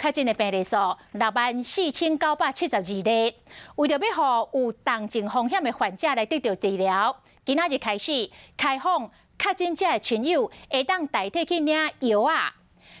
确诊的病例数64972例。为着要让有重症风险的患者来得到治疗，今仔日开始开放确诊者的亲友会当代替去领药啊。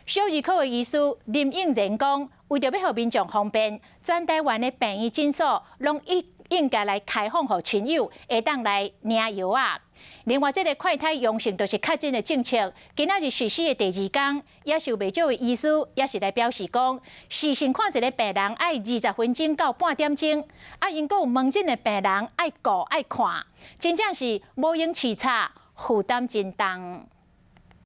小儿科的医师林应仁讲，为着要让民众方便，全台湾的病院诊所拢应该来开放，让亲友会当来领药啊。另外，这个快筛阳性就是确诊的政策，今仔日实施的第2天，也是有不少的医师也是来表示讲，事先看一个病人爱20分钟到半点钟，因有门诊的病人爱顾爱看，真正是无用取差，负担真重。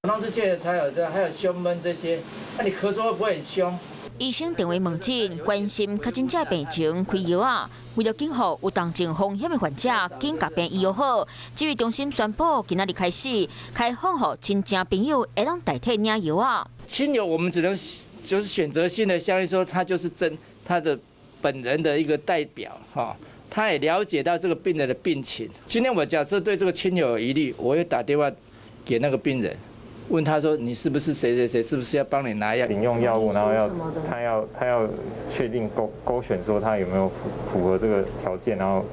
当时确诊才有这，还有胸闷这些，那你咳嗽会不会很凶？医生电话问诊，关心确诊者病情开药啊。为了紧护有重症风险的患者，紧甲病医药好，指挥中心宣布，今仔日开始开放，予亲戚朋友会当代替领药啊。亲友我们只能就是选择性的相信说，他就是他的本人的一个代表哈。他也了解到这个病人的病情。今天我假设对这个亲友有疑虑，我会打电话给那个病人。问他说：“你是不是谁谁谁？是不是要帮你拿药？领用药物，然后他要确定勾选说他有没有符合这个条件，然后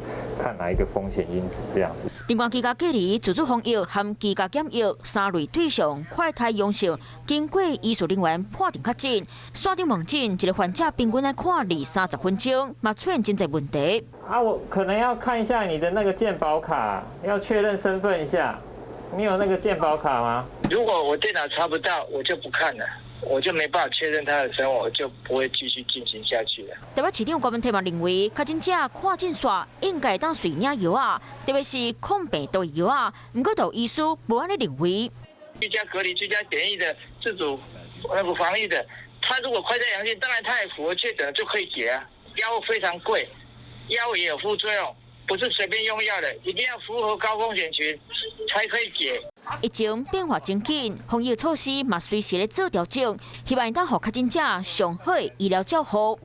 看哪一个风险因子这样子。”另外，居家隔离、自主防疫和居家检疫3类对象快筛阳性，经过医术人员判定确诊，线上问诊一个患者平均来看20-30分钟，嘛出现真侪问题。我可能要看一下你的那个健保卡，要确认身份一下。你有那个健保卡吗？如果我电脑查不到，我就不看了，我就没办法确认他的身份，我就不会继续进行下去了。台北市长郭文天嘛认为，确诊者看诊线应该当随领药啊，特别是抗病毒药啊。不过，有医师无安尼认为。居家隔离、居家检疫的自主防疫的，他如果快筛阳性，当然他也符合确诊就可以解啊。药物非常贵，药物也有副作用。不是随便用药的，一定要符合高风险群才可以解。疫情变化真紧，防疫措施嘛随时咧做调整，希望当予确诊者上好的医疗照护。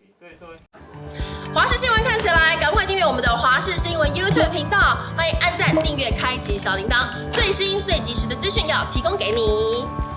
华视新闻看起来，赶快订阅我们的华视新闻 YouTube 频道，欢迎按赞、订阅、开启小铃铛，最新最及时的资讯要提供给你。